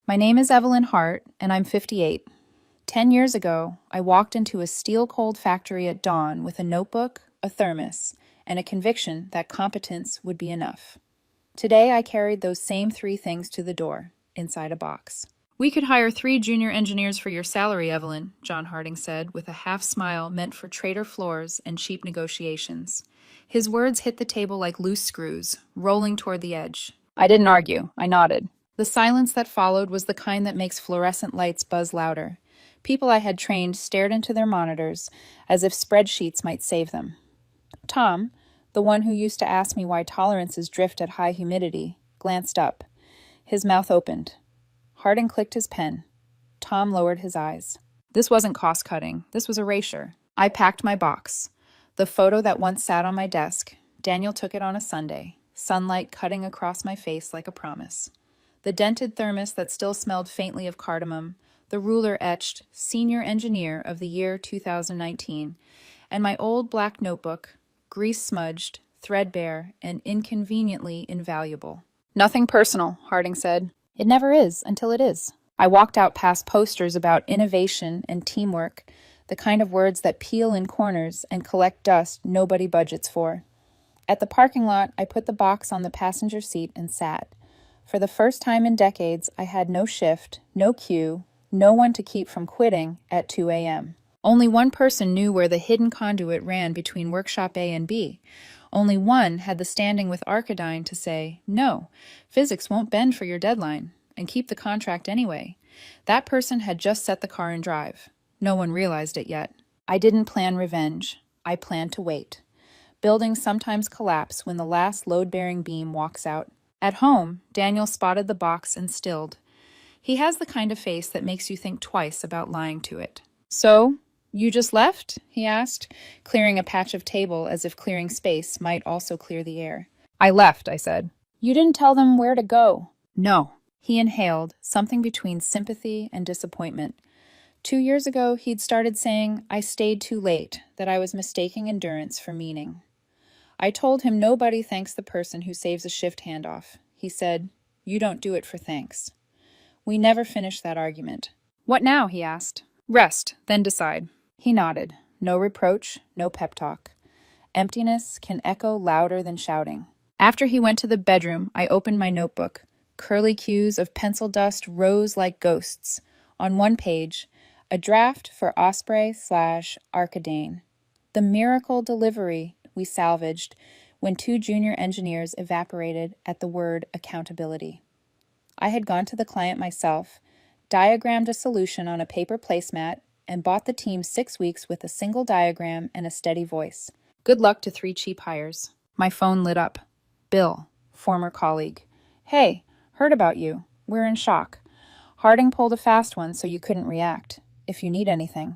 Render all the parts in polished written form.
My name is Evelyn Hart, and I'm 58. 10 years ago, I walked into a steel-cold factory at dawn with a notebook, a thermos, and a conviction that competence would be enough. Today, I carried those same three things to the door, inside a box. "We could hire 3 junior engineers for your salary, Evelyn," John Harding said, with a half-smile meant for trader floors and cheap negotiations. His words hit the table like loose screws, rolling toward the edge. I didn't argue. I nodded. The silence that followed was the kind that makes fluorescent lights buzz louder. People I had trained stared into their monitors as if spreadsheets might save them. Tom, the one who used to ask me why tolerances drift at high humidity, glanced up. His mouth opened. Harding clicked his pen. Tom lowered his eyes. This wasn't cost-cutting. This was erasure. I packed my box. The photo that once sat on my desk. Daniel took it on a Sunday, sunlight cutting across my face like a promise. The dented thermos that still smelled faintly of cardamom, the ruler etched Senior Engineer of the year 2019, and my old black notebook, grease-smudged, threadbare, and inconveniently invaluable. "Nothing personal," Harding said. "It never is until it is." I walked out past posters about innovation and teamwork, the kind of words that peel in corners and collect dust nobody budgets for. At the parking lot, I put the box on the passenger seat and sat. For the first time in decades, I had no shift, no queue, no one to keep from quitting at 2 a.m. Only one person knew where the hidden conduit ran between workshop A and B. Only one had the standing with Arcadine to say, "No, physics won't bend for your deadline," and keep the contract anyway. That person had just set the car in drive. No one realized it yet. I didn't plan revenge. I planned to wait. Buildings sometimes collapse when the last load-bearing beam walks out. At home, Daniel spotted the box and stilled. He has the kind of face that makes you think twice about lying to it. "So, you just left?" he asked, clearing a patch of table as if clearing space might also clear the air. "I left," I said. "You didn't tell them where to go." "No." He inhaled, something between sympathy and disappointment. 2 years ago, he'd started saying, "I stayed too late," that I was mistaking endurance for meaning. I told him nobody thanks the person who saves a shift handoff. He said, "You don't do it for thanks." We never finished that argument. "What now?" he asked. "Rest, then decide." He nodded. No reproach, no pep talk. Emptiness can echo louder than shouting. After he went to the bedroom, I opened my notebook. Curly cues of pencil dust rose like ghosts. On one page, a draft for Osprey/Arcadane. The miracle delivery we salvaged when 2 junior engineers evaporated at the word accountability. I had gone to the client myself, diagrammed a solution on a paper placemat, and bought the team 6 weeks with a single diagram and a steady voice. Good luck to 3 cheap hires. My phone lit up. Bill, former colleague. "Hey, heard about you. We're in shock. Harding pulled a fast one so you couldn't react. If you need anything."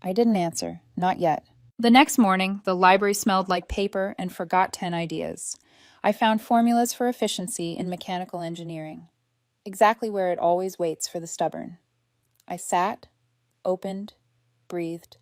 I didn't answer. Not yet. The next morning, the library smelled like paper and forgot 10 ideas. I found formulas for efficiency in mechanical engineering. Exactly where it always waits for the stubborn. I sat, opened, breathed.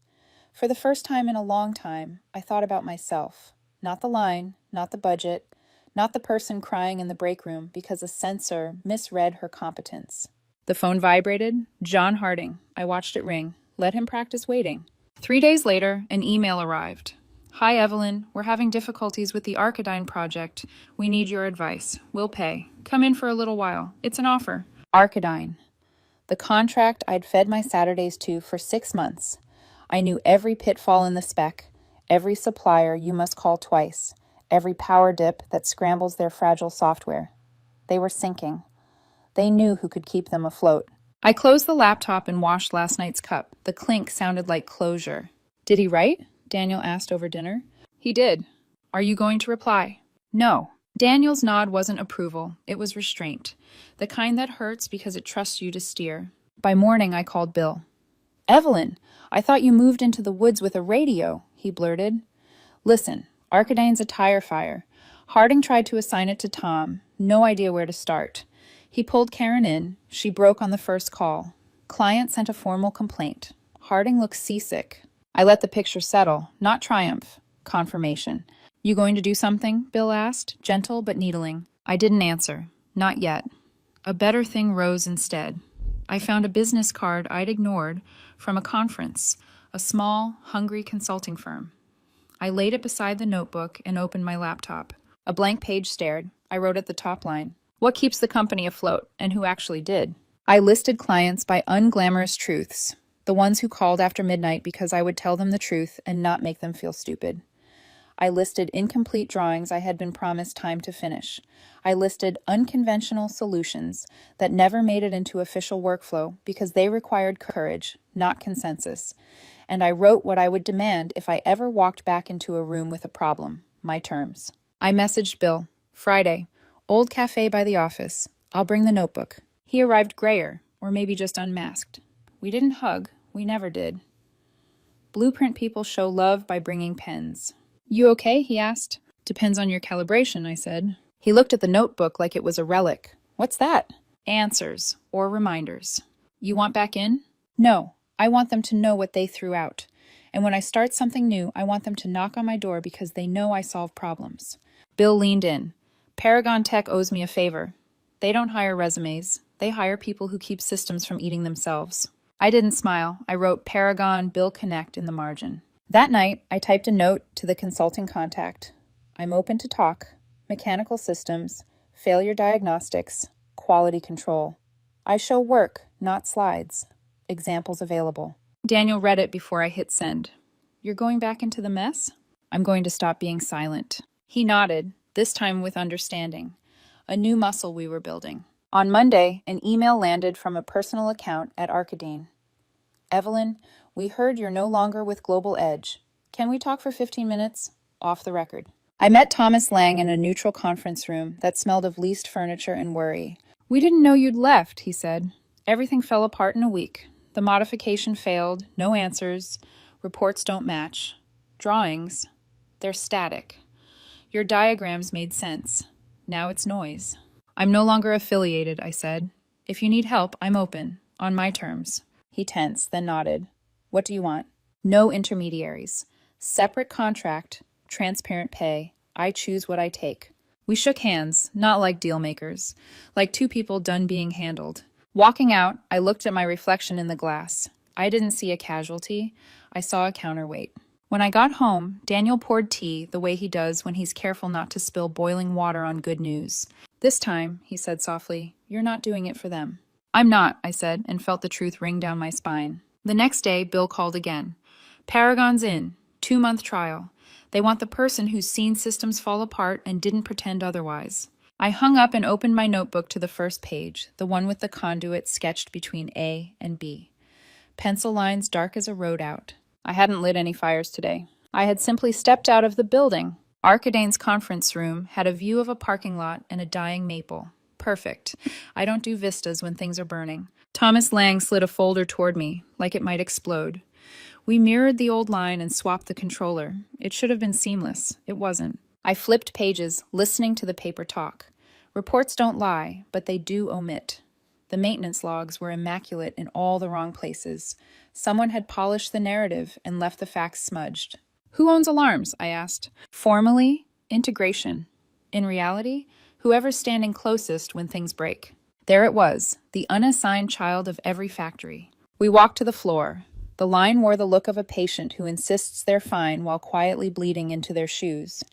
For the first time in a long time, I thought about myself. Not the line, not the budget, not the person crying in the break room because a censor misread her competence. The phone vibrated. John Harding. I watched it ring. Let him practice waiting. 3 days later, an email arrived. "Hi, Evelyn. We're having difficulties with the Arcadine project. We need your advice. We'll pay. Come in for a little while. It's an offer." Arcadine. The contract I'd fed my Saturdays to for 6 months. I knew every pitfall in the spec, every supplier you must call twice, every power dip that scrambles their fragile software. They were sinking. They knew who could keep them afloat. I closed the laptop and washed last night's cup. The clink sounded like closure. "Did he write?" Daniel asked over dinner. "He did. Are you going to reply?" "No." Daniel's nod wasn't approval. It was restraint. The kind that hurts because it trusts you to steer. By morning, I called Bill. "Evelyn, I thought you moved into the woods with a radio," he blurted. "Listen, Arcadine's a tire fire. Harding tried to assign it to Tom. No idea where to start. He pulled Karen in. She broke on the first call. Client sent a formal complaint. Harding looked seasick. I let the picture settle, not triumph. Confirmation. "You going to do something?" Bill asked, gentle but needling. I didn't answer. Not yet. A better thing rose instead. I found a business card I'd ignored from a conference, a small, hungry consulting firm. I laid it beside the notebook and opened my laptop. A blank page stared. I wrote at the top line, "What keeps the company afloat, and who actually did?" I listed clients by unglamorous truths, the ones who called after midnight because I would tell them the truth and not make them feel stupid. I listed incomplete drawings I had been promised time to finish. I listed unconventional solutions that never made it into official workflow because they required courage, not consensus. And I wrote what I would demand if I ever walked back into a room with a problem, my terms. I messaged Bill, Friday, old cafe by the office. I'll bring the notebook. He arrived grayer, or maybe just unmasked. We didn't hug. We never did. Blueprint people show love by bringing pens. "You okay?" he asked. "Depends on your calibration," I said. He looked at the notebook like it was a relic. "What's that?" "Answers, or reminders." "You want back in?" "No. I want them to know what they threw out. And when I start something new, I want them to knock on my door because they know I solve problems." Bill leaned in. "Paragon Tech owes me a favor. They don't hire resumes. They hire people who keep systems from eating themselves." I didn't smile. I wrote Paragon Bill Connect in the margin. That night, I typed a note to the consulting contact. "I'm open to talk. Mechanical systems, failure diagnostics, quality control. I show work, not slides. Examples available." Daniel read it before I hit send. "You're going back into the mess?" "I'm going to stop being silent." He nodded, this time with understanding. A new muscle we were building. On Monday, an email landed from a personal account at Arcadine. "Evelyn, we heard you're no longer with Global Edge. Can we talk for 15 minutes? Off the record." I met Thomas Lang in a neutral conference room that smelled of leased furniture and worry. "We didn't know you'd left," he said. "Everything fell apart in a week. The modification failed, no answers, reports don't match. Drawings, they're static. Your diagrams made sense. Now it's noise." "I'm no longer affiliated," I said. "If you need help, I'm open, on my terms." He tensed, then nodded. "What do you want?" "No intermediaries. Separate contract, transparent pay. I choose what I take." We shook hands, not like deal makers, like two people done being handled. Walking out, I looked at my reflection in the glass. I didn't see a casualty. I saw a counterweight. When I got home, Daniel poured tea the way he does when he's careful not to spill boiling water on good news. "This time," he said softly, "you're not doing it for them." "I'm not," I said, and felt the truth ring down my spine. The next day, Bill called again. "Paragon's in. 2-month trial. They want the person who's seen systems fall apart and didn't pretend otherwise." I hung up and opened my notebook to the first page, the one with the conduit sketched between A and B. Pencil lines dark as a road out. I hadn't lit any fires today. I had simply stepped out of the building. Arcadine's conference room had a view of a parking lot and a dying maple. Perfect. I don't do vistas when things are burning. Thomas Lang slid a folder toward me, like it might explode. We mirrored the old line and swapped the controller. It should have been seamless. It wasn't. I flipped pages, listening to the paper talk. Reports don't lie, but they do omit. The maintenance logs were immaculate in all the wrong places. Someone had polished the narrative and left the facts smudged. "Who owns alarms?" I asked. "Formally, integration. In reality, whoever's standing closest when things break." There it was, the unassigned child of every factory. We walked to the floor. The line wore the look of a patient who insists they're fine while quietly bleeding into their shoes.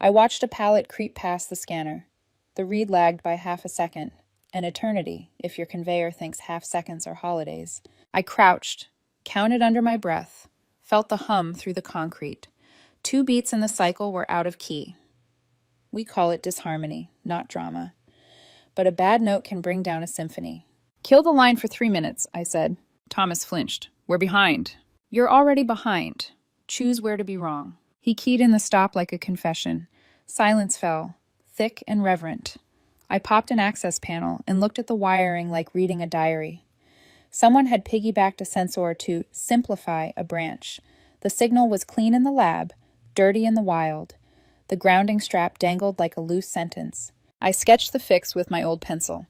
I watched a pallet creep past the scanner. The read lagged by half a second. An eternity, if your conveyor thinks half seconds are holidays. I crouched, counted under my breath, felt the hum through the concrete. 2 beats in the cycle were out of key. We call it disharmony, not drama. But a bad note can bring down a symphony. "Kill the line for 3 minutes," I said. Thomas flinched. "We're behind." "You're already behind. Choose where to be wrong." He keyed in the stop like a confession. Silence fell, thick and reverent. I popped an access panel and looked at the wiring like reading a diary. Someone had piggybacked a sensor to simplify a branch. The signal was clean in the lab, dirty in the wild. The grounding strap dangled like a loose sentence. I sketched the fix with my old pencil.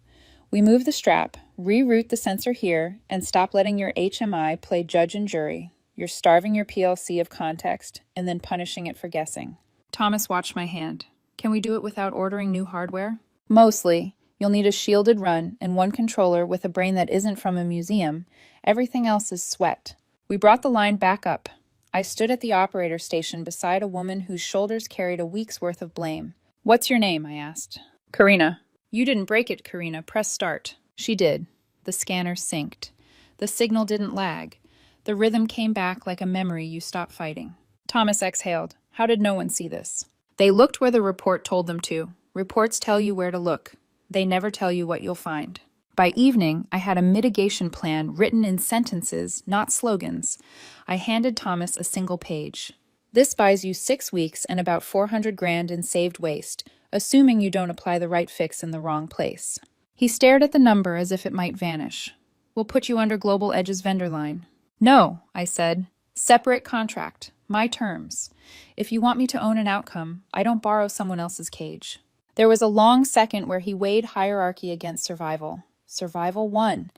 We move the strap, reroute the sensor here, and stop letting your HMI play judge and jury. You're starving your PLC of context and then punishing it for guessing. Thomas watched my hand. "Can we do it without ordering new hardware?" "Mostly. You'll need a shielded run and one controller with a brain that isn't from a museum. Everything else is sweat. We brought the line back up. I stood at the operator station beside a woman whose shoulders carried a week's worth of blame. "What's your name?" I asked. "Karina." "You didn't break it, Karina. Press start." She did. The scanner synced. The signal didn't lag. The rhythm came back like a memory you stop fighting. Thomas exhaled. How did no one see this? They looked where the report told them to. Reports tell you where to look. They never tell you what you'll find. By evening, I had a mitigation plan written in sentences, not slogans. I handed Thomas a single page. This buys you 6 weeks and about 400 grand in saved waste, assuming you don't apply the right fix in the wrong place. He stared at the number as if it might vanish. We'll put you under Global Edge's vendor line. No, I said. Separate contract. My terms. If you want me to own an outcome, I don't borrow someone else's cage. There was a long second where he weighed hierarchy against survival. Survival won.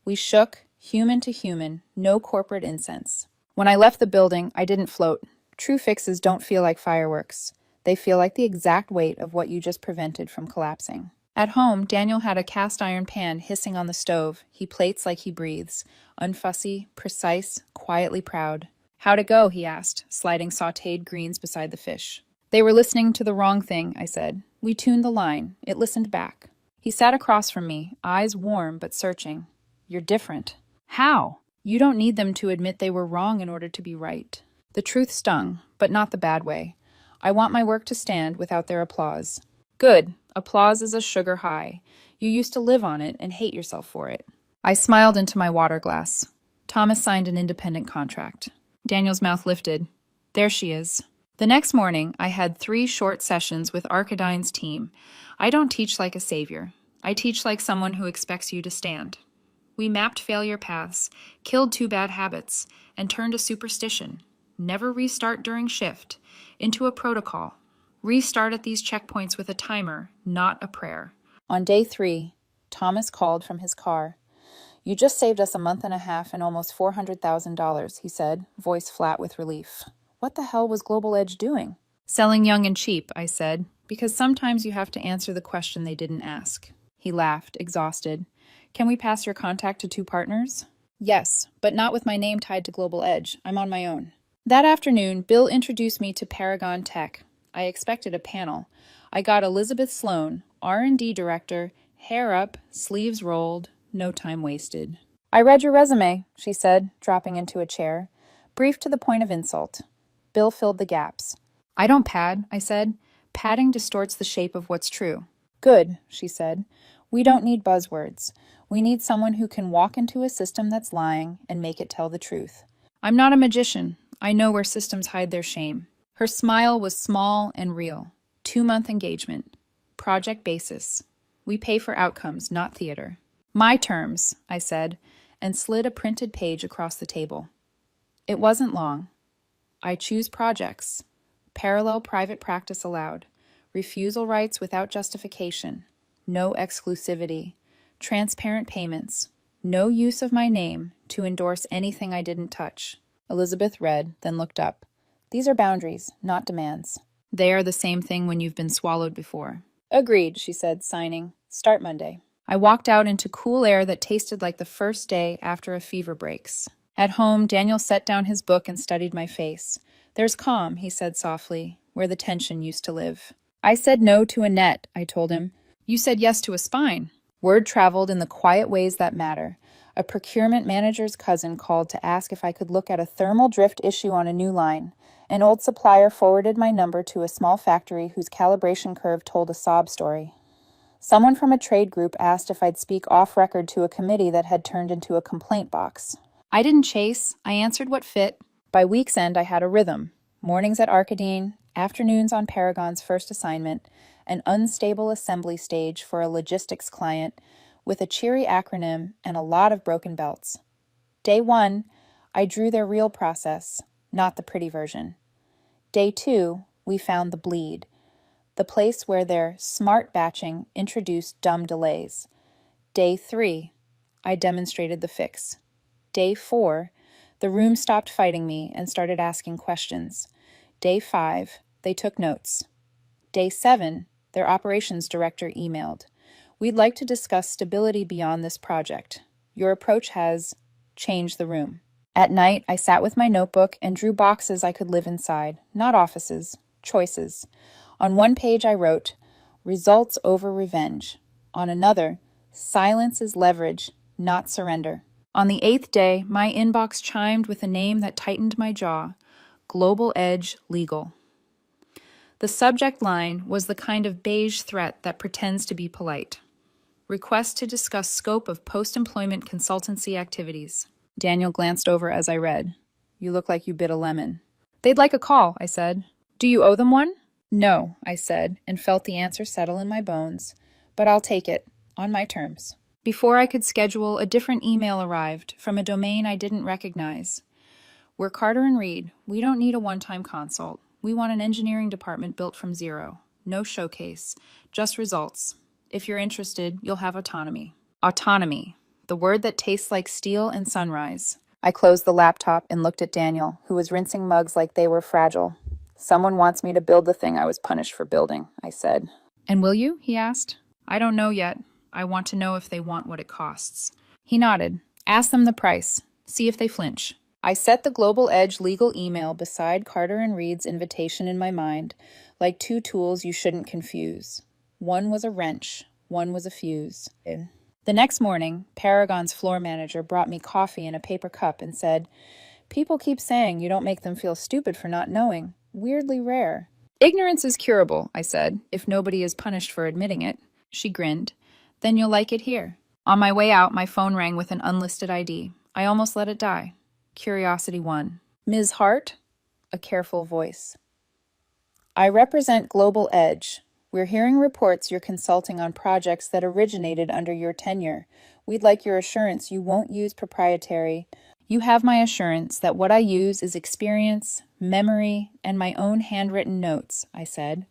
We shook, human to human, no corporate incense. When I left the building, I didn't float. True fixes don't feel like fireworks. They feel like the exact weight of what you just prevented from collapsing. At home, Daniel had a cast iron pan hissing on the stove. He plates like he breathes. Unfussy, precise, quietly proud. How'd it go? He asked, sliding sautéed greens beside the fish. They were listening to the wrong thing, I said. We tuned the line. It listened back. He sat across from me, eyes warm but searching. You're different. How? You don't need them to admit they were wrong in order to be right. The truth stung, but not the bad way. I want my work to stand without their applause. Good. Applause is a sugar high. You used to live on it and hate yourself for it. I smiled into my water glass. Thomas signed an independent contract. Daniel's mouth lifted. There she is. The next morning, I had 3 short sessions with Arcadine's team. I don't teach like a savior. I teach like someone who expects you to stand. We mapped failure paths, killed 2 bad habits, and turned a superstition. Never restart during shift, into a protocol. Restart at these checkpoints with a timer, not a prayer. On day 3, Thomas called from his car. You just saved us a month and a half and almost $400,000, he said, voice flat with relief. What the hell was Global Edge doing? Selling young and cheap, I said, because sometimes you have to answer the question they didn't ask. He laughed, exhausted. Can we pass your contact to 2 partners? Yes, but not with my name tied to Global Edge. I'm on my own. That afternoon, Bill introduced me to Paragon Tech. I expected a panel. I got Elizabeth Sloan, R&D director, hair up, sleeves rolled, no time wasted. I read your resume, she said, dropping into a chair. Brief to the point of insult. Bill filled the gaps. I don't pad, I said. Padding distorts the shape of what's true. Good, she said. We don't need buzzwords. We need someone who can walk into a system that's lying and make it tell the truth. I'm not a magician. I know where systems hide their shame. Her smile was small and real. 2-month engagement. Project basis. We pay for outcomes, not theater. My terms, I said, and slid a printed page across the table. It wasn't long. I choose projects. Parallel private practice allowed. Refusal rights without justification. No exclusivity. Transparent payments. No use of my name to endorse anything I didn't touch. Elizabeth read, then looked up. These are boundaries, not demands. They are the same thing when you've been swallowed before. Agreed, she said, signing. Start Monday. I walked out into cool air that tasted like the first day after a fever breaks. At home, Daniel set down his book and studied my face. There's calm, he said softly, where the tension used to live. I said no to a net, I told him. You said yes to a spine. Word traveled in the quiet ways that matter. A procurement manager's cousin called to ask if I could look at a thermal drift issue on a new line. An old supplier forwarded my number to a small factory whose calibration curve told a sob story. Someone from a trade group asked if I'd speak off-record to a committee that had turned into a complaint box. I didn't chase. I answered what fit. By week's end, I had a rhythm. Mornings at Arcadine, afternoons on Paragon's first assignment, an unstable assembly stage for a logistics client with a cheery acronym and a lot of broken belts. Day 1, I drew their real process, not the pretty version. Day 2, we found the bleed, the place where their smart batching introduced dumb delays. Day 3, I demonstrated the fix. Day 4, the room stopped fighting me and started asking questions. Day 5, they took notes. Day 7, their operations director emailed. We'd like to discuss stability beyond this project. Your approach has changed the room. At night, I sat with my notebook and drew boxes I could live inside, not offices, choices. On one page I wrote, results over revenge. On another, silence is leverage, not surrender. On the 8th day, my inbox chimed with a name that tightened my jaw, Global Edge Legal. The subject line was the kind of beige threat that pretends to be polite. Request to discuss scope of post-employment consultancy activities. Daniel glanced over as I read. You look like you bit a lemon. They'd like a call, I said. Do you owe them one? No, I said, and felt the answer settle in my bones. But I'll take it, on my terms. Before I could schedule, a different email arrived from a domain I didn't recognize. We're Carter and Reed. We don't need a one-time consult. We want an engineering department built from zero. No showcase, just results. If you're interested, you'll have autonomy. Autonomy, the word that tastes like steel and sunrise. I closed the laptop and looked at Daniel, who was rinsing mugs like they were fragile. Someone wants me to build the thing I was punished for building, I said. And will you? He asked. I don't know yet. I want to know if they want what it costs. He nodded. Ask them the price. See if they flinch. I set the Global Edge legal email beside Carter and Reed's invitation in my mind, like two tools you shouldn't confuse. One was a wrench, one was a fuse. The next morning, Paragon's floor manager brought me coffee in a paper cup and said, people keep saying you don't make them feel stupid for not knowing. Weirdly rare. Ignorance is curable, I said, if nobody is punished for admitting it. She grinned. Then you'll like it here. On my way out, my phone rang with an unlisted ID. I almost let it die. Curiosity won. Ms. Hart? A careful voice. I represent Global Edge. We're hearing reports you're consulting on projects that originated under your tenure. We'd like your assurance you won't use proprietary. You have my assurance that what I use is experience, memory, and my own handwritten notes, I said.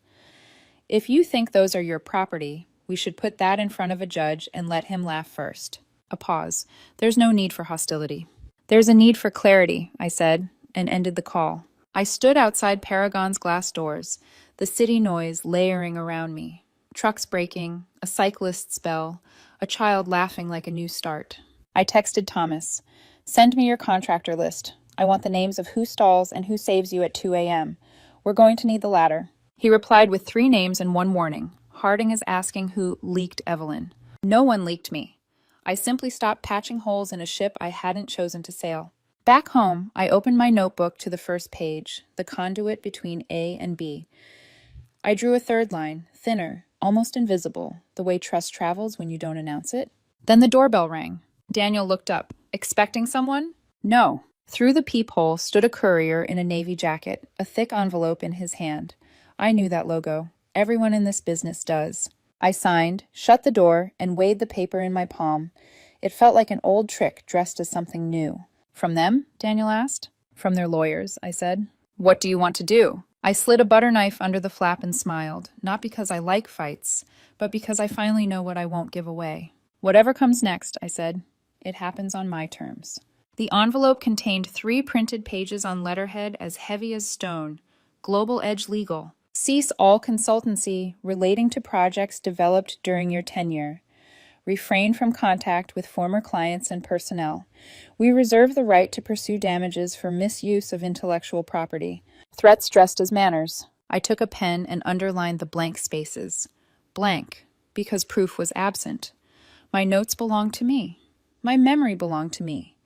If you think those are your property, we should put that in front of a judge and let him laugh first. A pause. There's no need for hostility. There's a need for clarity, I said, and ended the call. I stood outside Paragon's glass doors, the city noise layering around me. Trucks braking, a cyclist's bell, a child laughing like a new start. I texted Thomas. Send me your contractor list. I want the names of who stalls and who saves you at 2 a.m. We're going to need the latter. He replied with 3 names and 1 warning. Harding is asking who leaked Evelyn. No one leaked me. I simply stopped patching holes in a ship I hadn't chosen to sail. Back home, I opened my notebook to the first page, the conduit between A and B. I drew a 3rd line, thinner, almost invisible, the way trust travels when you don't announce it. Then the doorbell rang. Daniel looked up. Expecting someone? No. Through the peephole stood a courier in a navy jacket, a thick envelope in his hand. I knew that logo. Everyone in this business does. I signed, shut the door, and weighed the paper in my palm. It felt like an old trick dressed as something new. From them? Daniel asked. From their lawyers, I said. What do you want to do? I slid a butter knife under the flap and smiled, not because I like fights, but because I finally know what I won't give away. Whatever comes next, I said. It happens on my terms. The envelope contained 3 printed pages on letterhead as heavy as stone. Global Edge Legal. Cease all consultancy relating to projects developed during your tenure. Refrain from contact with former clients and personnel. We reserve the right to pursue damages for misuse of intellectual property. Threats dressed as manners. I took a pen and underlined the blank spaces. Blank, because proof was absent. My notes belonged to me. My memory belonged to me.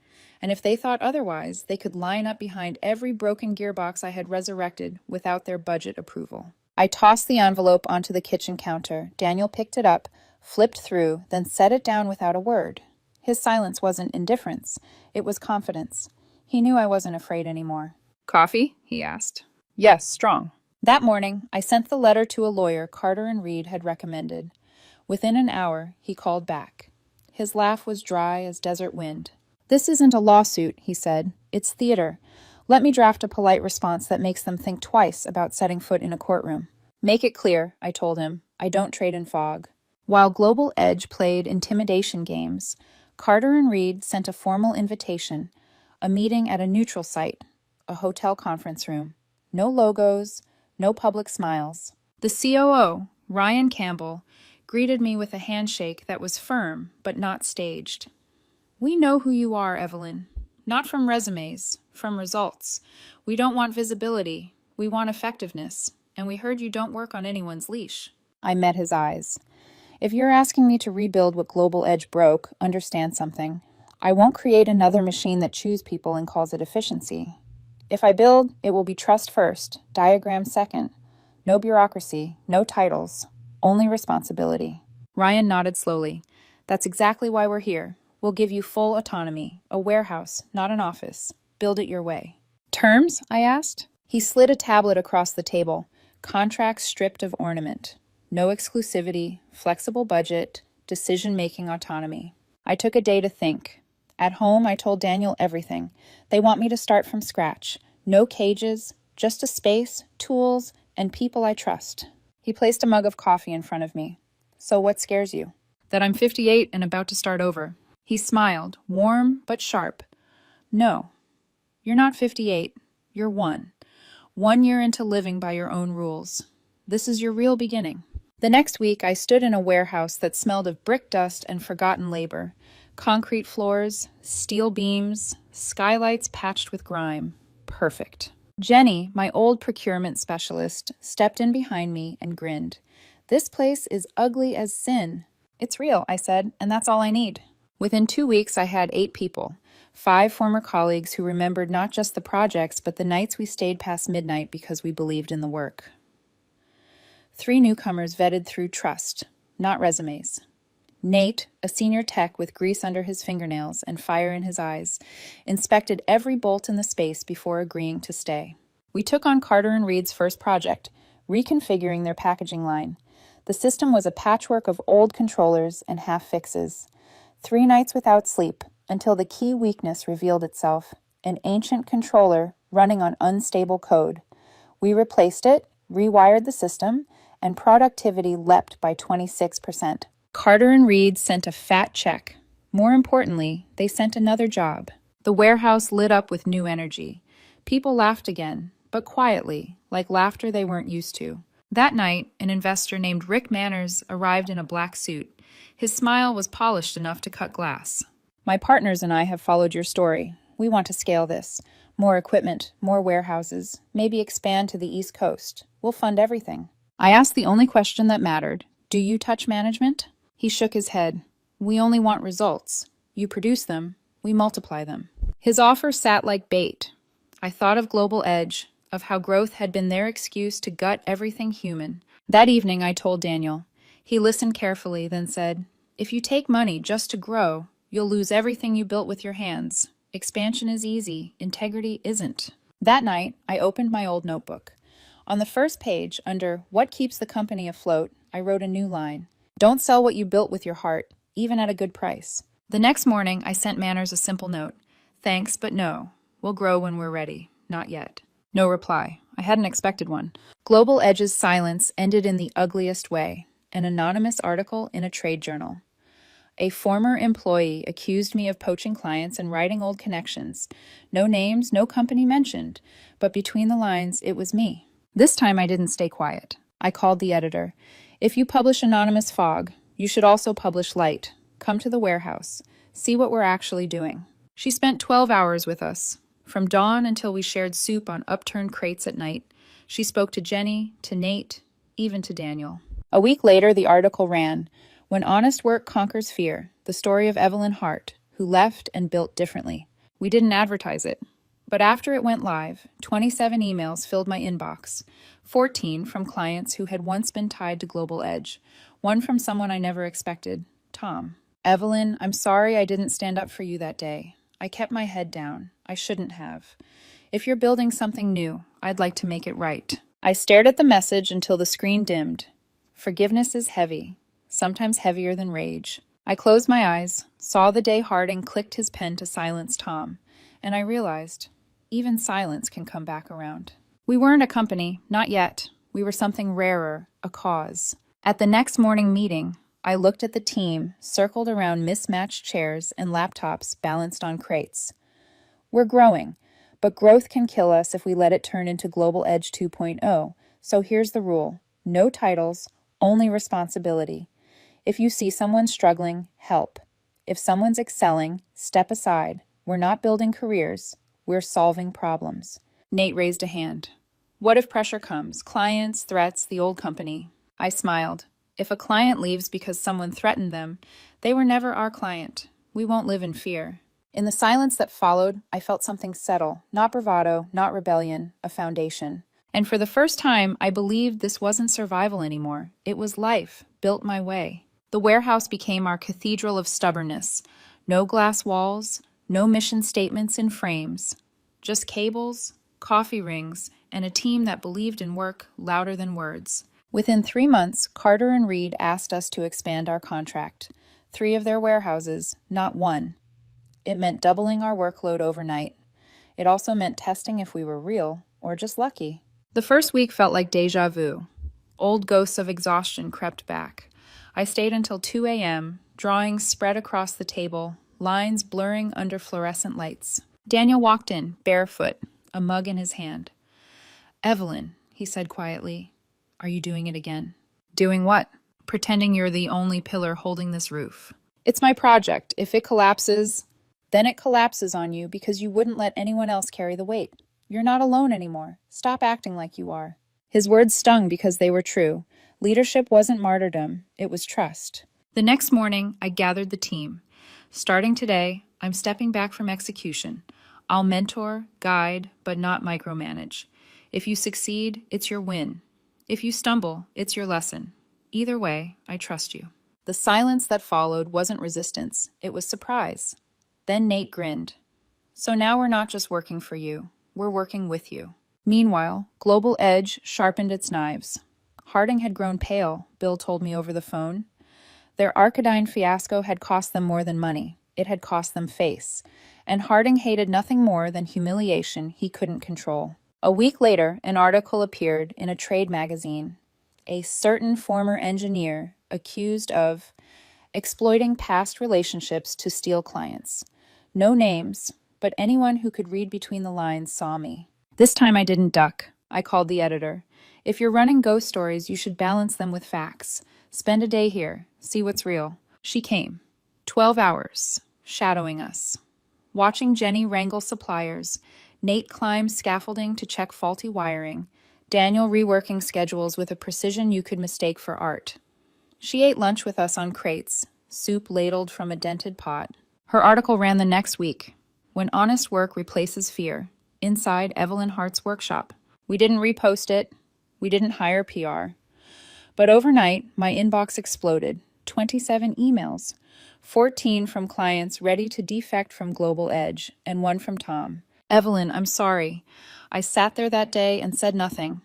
And if they thought otherwise, they could line up behind every broken gearbox I had resurrected without their budget approval. I tossed the envelope onto the kitchen counter. Daniel picked it up, flipped through, then set it down without a word. His silence wasn't indifference. It was confidence. He knew I wasn't afraid anymore. Coffee? He asked. Yes, strong. That morning, I sent the letter to a lawyer Carter and Reed had recommended. Within an hour, he called back. His laugh was dry as desert wind. This isn't a lawsuit, he said. It's theater. Let me draft a polite response that makes them think twice about setting foot in a courtroom. Make it clear, I told him. I don't trade in fog. While Global Edge played intimidation games, Carter and Reed sent a formal invitation, a meeting at a neutral site, a hotel conference room. No logos, no public smiles. The COO, Ryan Campbell, greeted me with a handshake that was firm but not staged. "We know who you are, Evelyn. Not from resumes, from results. We don't want visibility. We want effectiveness. And we heard you don't work on anyone's leash." I met his eyes. "If you're asking me to rebuild what Global Edge broke, understand something. I won't create another machine that chews people and calls it efficiency. If I build, it will be trust first, diagram second. No bureaucracy, no titles, only responsibility." Ryan nodded slowly. "That's exactly why we're here. We'll give you full autonomy. A warehouse, not an office. Build it your way." "Terms?" I asked. He slid a tablet across the table. Contracts stripped of ornament. No exclusivity, flexible budget, decision-making autonomy. I took a day to think. At home, I told Daniel everything. They want me to start from scratch. No cages, just a space, tools, and people I trust. He placed a mug of coffee in front of me. "So what scares you?" "That I'm 58 and about to start over." He smiled, warm but sharp. "No, you're not 58. You're 1. 1 year into living by your own rules. This is your real beginning." The next week, I stood in a warehouse that smelled of brick dust and forgotten labor. Concrete floors, steel beams, skylights patched with grime. Perfect. Jenny, my old procurement specialist, stepped in behind me and grinned. "This place is ugly as sin." "It's real," I said, "and that's all I need." Within 2 weeks, I had 8 people. 5 former colleagues who remembered not just the projects, but the nights we stayed past midnight because we believed in the work. 3 newcomers vetted through trust, not resumes. Nate, a senior tech with grease under his fingernails and fire in his eyes, inspected every bolt in the space before agreeing to stay. We took on Carter and Reed's first project, reconfiguring their packaging line. The system was a patchwork of old controllers and half-fixes. 3 nights without sleep, until the key weakness revealed itself, an ancient controller running on unstable code. We replaced it, rewired the system, and productivity leapt by 26%. Carter and Reed sent a fat check. More importantly, they sent another job. The warehouse lit up with new energy. People laughed again, but quietly, like laughter they weren't used to. That night, an investor named Rick Manners arrived in a black suit. His smile was polished enough to cut glass. "My partners and I have followed your story. We want to scale this. More equipment, more warehouses, maybe expand to the East Coast. We'll fund everything." I asked the only question that mattered. "Do you touch management?" He shook his head. "We only want results. You produce them, we multiply them." His offer sat like bait. I thought of Global Edge, of how growth had been their excuse to gut everything human. That evening I told Daniel. He listened carefully, then said, "If you take money just to grow, you'll lose everything you built with your hands. Expansion is easy, integrity isn't." That night, I opened my old notebook. On the first page, under "What Keeps the Company Afloat," I wrote a new line. "Don't sell what you built with your heart, even at a good price." The next morning, I sent Manners a simple note. "Thanks, but no. We'll grow when we're ready. Not yet." No reply. I hadn't expected one. Global Edge's silence ended in the ugliest way. An anonymous article in a trade journal. A former employee accused me of poaching clients and writing old connections. No names, no company mentioned, but between the lines, it was me. This time I didn't stay quiet. I called the editor. "If you publish anonymous fog, you should also publish light. Come to the warehouse. See what we're actually doing." She spent 12 hours with us. From dawn until we shared soup on upturned crates at night. She spoke to Jenny, to Nate, even to Daniel. A week later, the article ran, "When Honest Work Conquers Fear, the story of Evelyn Hart, who left and built differently." We didn't advertise it. But after it went live, 27 emails filled my inbox. 14 from clients who had once been tied to Global Edge. 1 from someone I never expected, Tom. "Evelyn, I'm sorry I didn't stand up for you that day. I kept my head down. I shouldn't have. If you're building something new, I'd like to make it right." I stared at the message until the screen dimmed. Forgiveness is heavy, sometimes heavier than rage. I closed my eyes, saw the day Harding clicked his pen to silence Tom, and I realized even silence can come back around. We weren't a company, not yet. We were something rarer, a cause. At the next morning meeting, I looked at the team circled around mismatched chairs and laptops balanced on crates. We're growing, but growth can kill us if we let it turn into Global Edge 2.0. So here's the rule. No titles, only responsibility. If you see someone struggling, help. If someone's excelling, step aside. We're not building careers, we're solving problems. Nate raised a hand. What if pressure comes? Clients, threats, the old company. I smiled. If a client leaves because someone threatened them, they were never our client. We won't live in fear. In the silence that followed, I felt something settle, not bravado, not rebellion, a foundation. And for the first time, I believed this wasn't survival anymore. It was life, built my way. The warehouse became our cathedral of stubbornness. No glass walls, no mission statements in frames. Just cables, coffee rings, and a team that believed in work louder than words. Within 3 months, Carter and Reed asked us to expand our contract. 3 of their warehouses, not 1. It meant doubling our workload overnight. It also meant testing if we were real or just lucky. The first week felt like déjà vu. Old ghosts of exhaustion crept back. I stayed until 2 a.m., drawings spread across the table, lines blurring under fluorescent lights. Daniel walked in, barefoot, a mug in his hand. Evelyn, he said quietly, are you doing it again? Doing what? Pretending you're the only pillar holding this roof. It's my project. If it collapses, then it collapses on you because you wouldn't let anyone else carry the weight. You're not alone anymore. Stop acting like you are. His words stung because they were true. Leadership wasn't martyrdom, it was trust. The next morning, I gathered the team. Starting today, I'm stepping back from execution. I'll mentor, guide, but not micromanage. If you succeed, it's your win. If you stumble, it's your lesson. Either way, I trust you. The silence that followed wasn't resistance, it was surprise. Then Nate grinned. So now we're not just working for you, we're working with you. Meanwhile, Global Edge sharpened its knives. Harding had grown pale, Bill told me over the phone. Their Arcadine fiasco had cost them more than money. It had cost them face. And Harding hated nothing more than humiliation he couldn't control. A week later, an article appeared in a trade magazine. A certain former engineer accused of exploiting past relationships to steal clients. No names, but anyone who could read between the lines saw me. This time I didn't duck. I called the editor. If you're running ghost stories, you should balance them with facts. Spend a day here. See what's real. She came. 12 hours. Shadowing us. Watching Jenny wrangle suppliers. Nate climb scaffolding to check faulty wiring. Daniel reworking schedules with a precision you could mistake for art. She ate lunch with us on crates. Soup ladled from a dented pot. Her article ran the next week. When honest work replaces fear. Inside Evelyn Hart's workshop. We didn't repost it. We didn't hire PR. But overnight, my inbox exploded. 27 emails. 14 from clients ready to defect from Global Edge, and 1 from Tom. Evelyn, I'm sorry. I sat there that day and said nothing.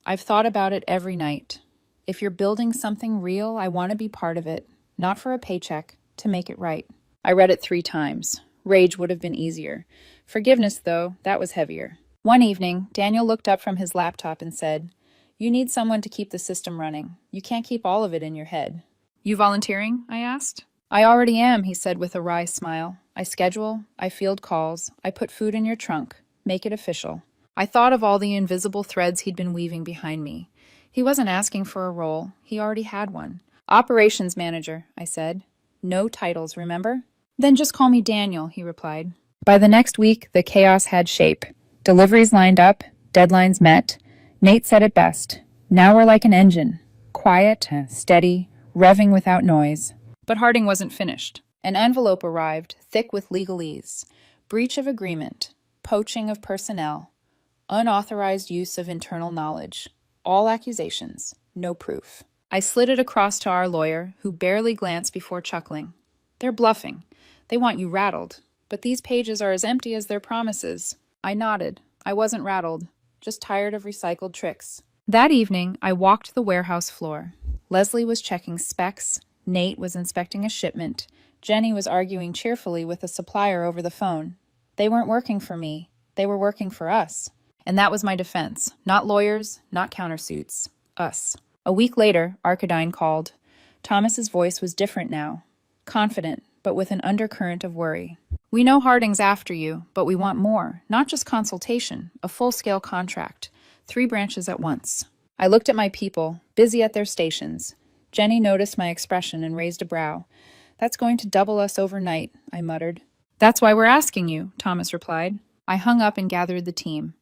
I've thought about it every night. If you're building something real, I want to be part of it. Not for a paycheck, to make it right. I read it 3 times. Rage would have been easier. Forgiveness, though, that was heavier. One evening, Daniel looked up from his laptop and said, "You need someone to keep the system running. You can't keep all of it in your head." "You volunteering?" I asked. "I already am," he said with a wry smile. "I schedule, I field calls, I put food in your trunk. Make it official." I thought of all the invisible threads he'd been weaving behind me. He wasn't asking for a role. He already had one. "Operations manager," I said. "No titles, remember?" "Then just call me Daniel," he replied. By the next week, the chaos had shape. Deliveries lined up, deadlines met. Nate said it best. Now we're like an engine. Quiet, steady, revving without noise. But Harding wasn't finished. An envelope arrived, thick with legalese. Breach of agreement. Poaching of personnel. Unauthorized use of internal knowledge. All accusations. No proof. I slid it across to our lawyer, who barely glanced before chuckling. "They're bluffing. They want you rattled. But these pages are as empty as their promises." I nodded. I wasn't rattled, just tired of recycled tricks. That evening, I walked the warehouse floor. Leslie was checking specs. Nate was inspecting a shipment. Jenny was arguing cheerfully with a supplier over the phone. They weren't working for me. They were working for us. And that was my defense. Not lawyers, not countersuits. Us. A week later, Arcadine called. Thomas's voice was different now. Confident, but with an undercurrent of worry. "We know Harding's after you, but we want more. Not just consultation, a full-scale contract. 3 branches at once." I looked at my people, busy at their stations. Jenny noticed my expression and raised a brow. That's going to double us overnight, I muttered. That's why we're asking you, Thomas replied. I hung up and gathered the team.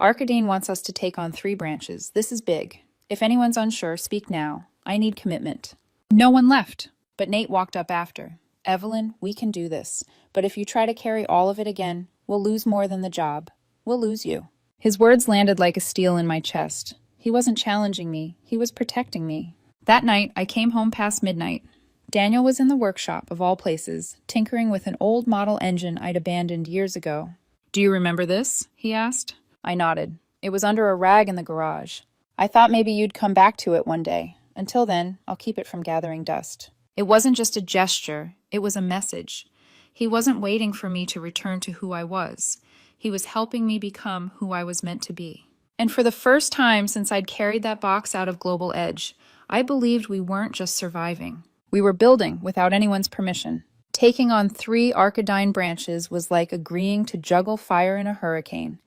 Arkadine wants us to take on 3 branches. This is big. If anyone's unsure, speak now. I need commitment. No one left, but Nate walked up after. Evelyn, we can do this. But if you try to carry all of it again, we'll lose more than the job. We'll lose you. His words landed like a steel in my chest. He wasn't challenging me. He was protecting me. That night, I came home past midnight. Daniel was in the workshop, of all places, tinkering with an old model engine I'd abandoned years ago. Do you remember this? He asked. I nodded. It was under a rag in the garage. I thought maybe you'd come back to it one day. Until then, I'll keep it from gathering dust. It wasn't just a gesture. It was a message. He wasn't waiting for me to return to who I was. He was helping me become who I was meant to be. And for the first time since I'd carried that box out of Global Edge, I believed we weren't just surviving. We were building without anyone's permission. Taking on 3 Arkadine branches was like agreeing to juggle fire in a hurricane.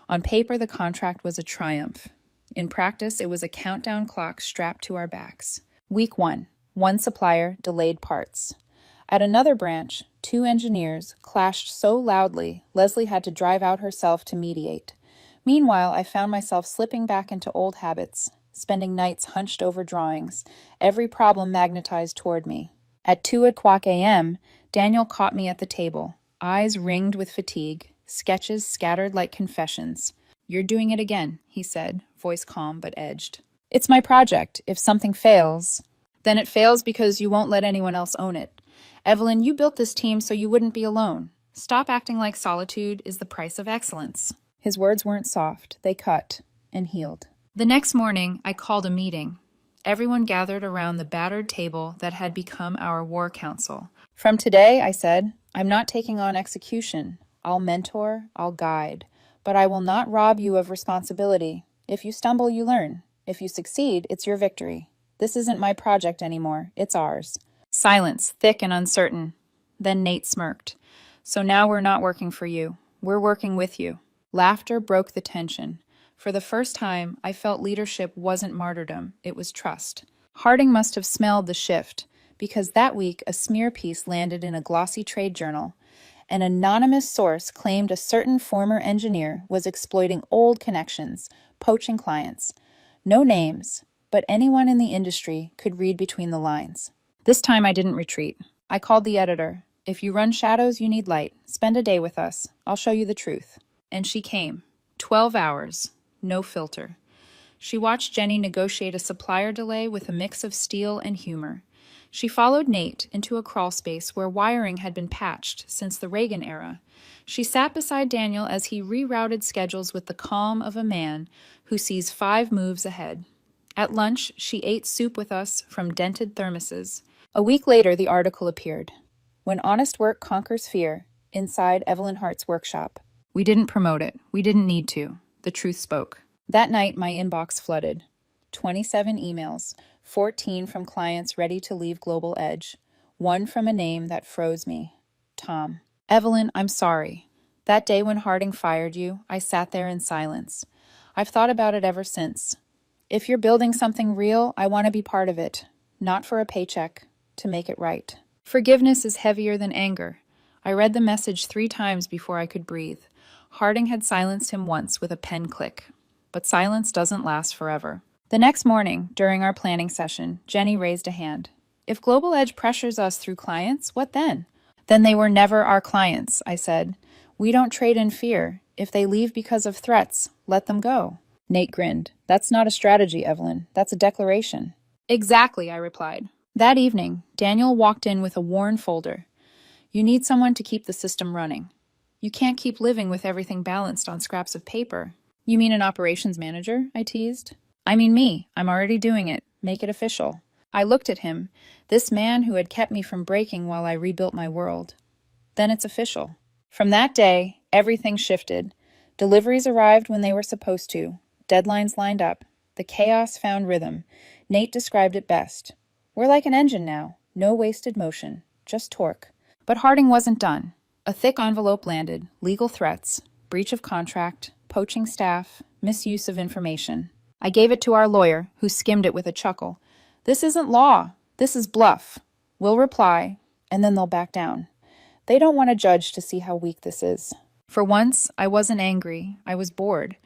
On paper, the contract was a triumph. In practice, it was a countdown clock strapped to our backs. Week 1, 1 supplier, delayed parts. At another branch, 2 engineers clashed so loudly, Leslie had to drive out herself to mediate. Meanwhile, I found myself slipping back into old habits, spending nights hunched over drawings, every problem magnetized toward me. At 2:00 a.m., Daniel caught me at the table, eyes ringed with fatigue, sketches scattered like confessions. You're doing it again, he said, voice calm but edged. It's my project. If something fails, then it fails because you won't let anyone else own it. Evelyn, you built this team so you wouldn't be alone. Stop acting like solitude is the price of excellence. His words weren't soft. They cut and healed. The next morning, I called a meeting. Everyone gathered around the battered table that had become our war council. From today, I said, I'm not taking on execution. I'll mentor, I'll guide, but I will not rob you of responsibility. If you stumble, you learn. If you succeed, it's your victory. This isn't my project anymore. It's ours. Silence, thick and uncertain. Then Nate smirked. So now we're not working for you. We're working with you. Laughter broke the tension. For the first time, I felt leadership wasn't martyrdom, it was trust. Harding must have smelled the shift, because that week a smear piece landed in a glossy trade journal. An anonymous source claimed a certain former engineer was exploiting old connections, poaching clients. No names, but anyone in the industry could read between the lines. This time I didn't retreat. I called the editor. If you run shadows, you need light. Spend a day with us. I'll show you the truth. And she came. 12 hours. No filter. She watched Jenny negotiate a supplier delay with a mix of steel and humor. She followed Nate into a crawl space where wiring had been patched since the Reagan era. She sat beside Daniel as he rerouted schedules with the calm of a man who sees 5 moves ahead. At lunch, she ate soup with us from dented thermoses. A week later, the article appeared. When honest work conquers fear, inside Evelyn Hart's workshop. We didn't promote it. We didn't need to. The truth spoke. That night, my inbox flooded. 27 emails, 14 from clients ready to leave Global Edge, 1 from a name that froze me. Tom. Evelyn, I'm sorry. That day when Harding fired you, I sat there in silence. I've thought about it ever since. If you're building something real, I want to be part of it. Not for a paycheck, to make it right. Forgiveness is heavier than anger. I read the message 3 times before I could breathe. Harding had silenced him once with a pen click. But silence doesn't last forever. The next morning, during our planning session, Jenny raised a hand. If Global Edge pressures us through clients, what then? Then they were never our clients, I said. We don't trade in fear. If they leave because of threats, let them go. Nate grinned. That's not a strategy, Evelyn. That's a declaration. Exactly, I replied. That evening, Daniel walked in with a worn folder. You need someone to keep the system running. You can't keep living with everything balanced on scraps of paper. You mean an operations manager? I teased. I mean me. I'm already doing it. Make it official. I looked at him, this man who had kept me from breaking while I rebuilt my world. Then it's official. From that day, everything shifted. Deliveries arrived when they were supposed to. Deadlines lined up. The chaos found rhythm. Nate described it best. We're like an engine now. No wasted motion. Just torque. But Harding wasn't done. A thick envelope landed. Legal threats. Breach of contract. Poaching staff. Misuse of information. I gave it to our lawyer, who skimmed it with a chuckle. This isn't law. This is bluff. We'll reply, and then they'll back down. They don't want to judge to see how weak this is. For once, I wasn't angry. I was bored.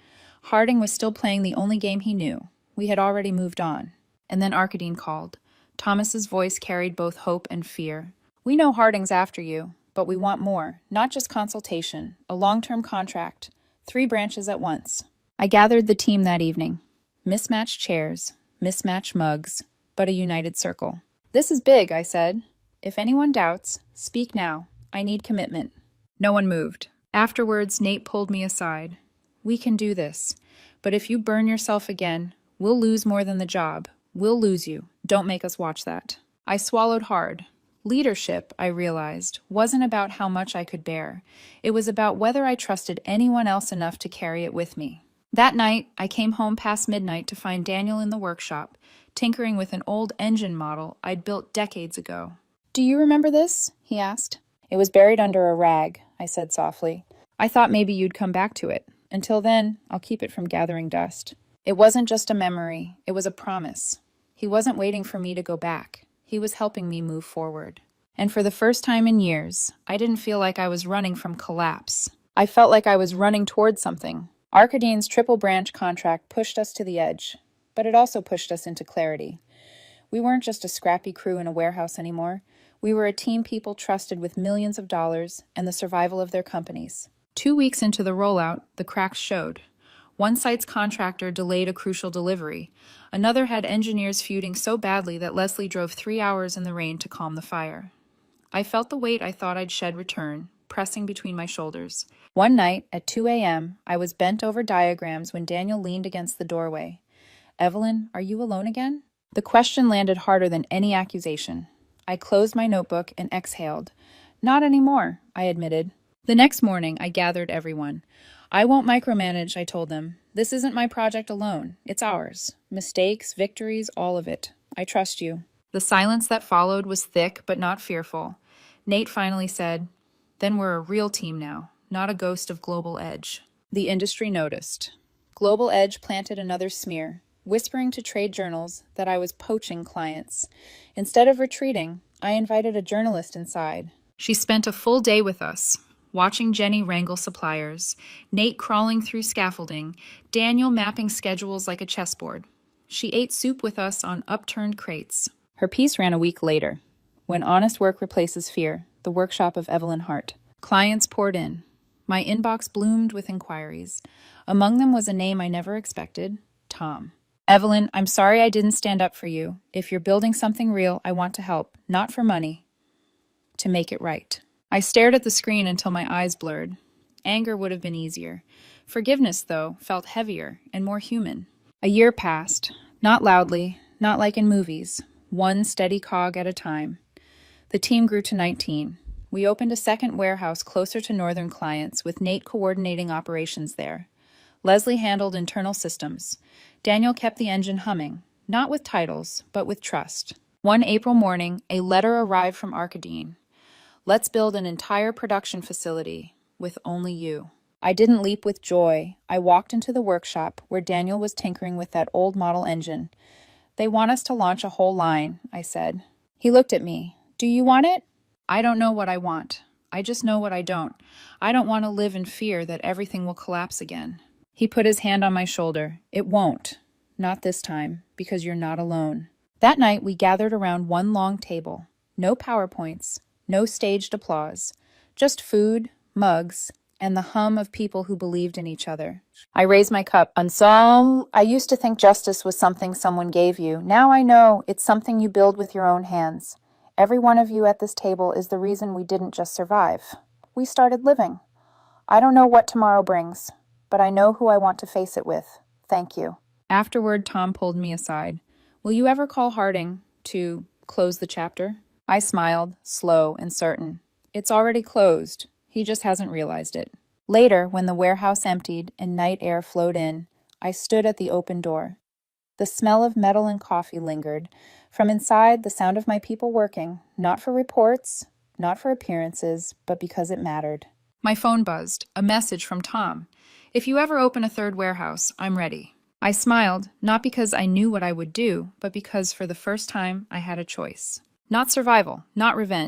Harding was still playing the only game he knew. We had already moved on. And then Arkadine called. Thomas's voice carried both hope and fear. We know Harding's after you, but we want more. Not just consultation, a long-term contract, 3 branches at once. I gathered the team that evening. Mismatched chairs, mismatched mugs, but a united circle. This is big, I said. If anyone doubts, speak now. I need commitment. No one moved. Afterwards, Nate pulled me aside. We can do this. But if you burn yourself again, we'll lose more than the job. We'll lose you. Don't make us watch that. I swallowed hard. Leadership, I realized, wasn't about how much I could bear. It was about whether I trusted anyone else enough to carry it with me. That night, I came home past midnight to find Daniel in the workshop, tinkering with an old engine model I'd built decades ago. Do you remember this? He asked. It was buried under a rag, I said softly. I thought maybe you'd come back to it. Until then, I'll keep it from gathering dust. It wasn't just a memory, it was a promise. He wasn't waiting for me to go back. He was helping me move forward. And for the first time in years, I didn't feel like I was running from collapse. I felt like I was running toward something. Arkadine's triple branch contract pushed us to the edge, but it also pushed us into clarity. We weren't just a scrappy crew in a warehouse anymore. We were a team people trusted with millions of dollars and the survival of their companies. 2 weeks into the rollout, the cracks showed. One site's contractor delayed a crucial delivery. Another had engineers feuding so badly that Leslie drove 3 hours in the rain to calm the fire. I felt the weight I thought I'd shed return, pressing between my shoulders. One night, at 2 a.m., I was bent over diagrams when Daniel leaned against the doorway. Evelyn, are you alone again? The question landed harder than any accusation. I closed my notebook and exhaled. Not anymore, I admitted. The next morning, I gathered everyone. I won't micromanage, I told them. This isn't my project alone. It's ours. Mistakes, victories, all of it. I trust you. The silence that followed was thick but not fearful. Nate finally said, Then we're a real team now, not a ghost of Global Edge. The industry noticed. Global Edge planted another smear, whispering to trade journals that I was poaching clients. Instead of retreating, I invited a journalist inside. She spent a full day with us, watching Jenny wrangle suppliers, Nate crawling through scaffolding, Daniel mapping schedules like a chessboard. She ate soup with us on upturned crates. Her piece ran a week later. When honest work replaces fear, the workshop of Evelyn Hart. Clients poured in. My inbox bloomed with inquiries. Among them was a name I never expected, Tom. Evelyn, I'm sorry I didn't stand up for you. If you're building something real, I want to help, not for money, to make it right. I stared at the screen until my eyes blurred. Anger would have been easier. Forgiveness, though, felt heavier and more human. A year passed, not loudly, not like in movies, one steady cog at a time. The team grew to 19. We opened a second warehouse closer to northern clients, with Nate coordinating operations there. Leslie handled internal systems. Daniel kept the engine humming, not with titles, but with trust. One April morning, a letter arrived from Arkadine. Let's build an entire production facility with only you. I didn't leap with joy. I walked into the workshop where Daniel was tinkering with that old model engine. They want us to launch a whole line, I said. He looked at me. Do you want it? I don't know what I want. I just know what I don't. I don't want to live in fear that everything will collapse again. He put his hand on my shoulder. It won't. Not this time, because you're not alone. That night, we gathered around one long table. No PowerPoints. No staged applause, just food, mugs, and the hum of people who believed in each other. I raised my cup. Ensemble, I used to think justice was something someone gave you. Now I know it's something you build with your own hands. Every one of you at this table is the reason we didn't just survive. We started living. I don't know what tomorrow brings, but I know who I want to face it with. Thank you. Afterward, Tom pulled me aside. Will you ever call Harding to close the chapter? I smiled, slow and certain. It's already closed. He just hasn't realized it. Later, when the warehouse emptied and night air flowed in, I stood at the open door. The smell of metal and coffee lingered. From inside, the sound of my people working, not for reports, not for appearances, but because it mattered. My phone buzzed, a message from Tom. If you ever open a third warehouse, I'm ready. I smiled, not because I knew what I would do, but because for the first time I had a choice. Not survival, not revenge.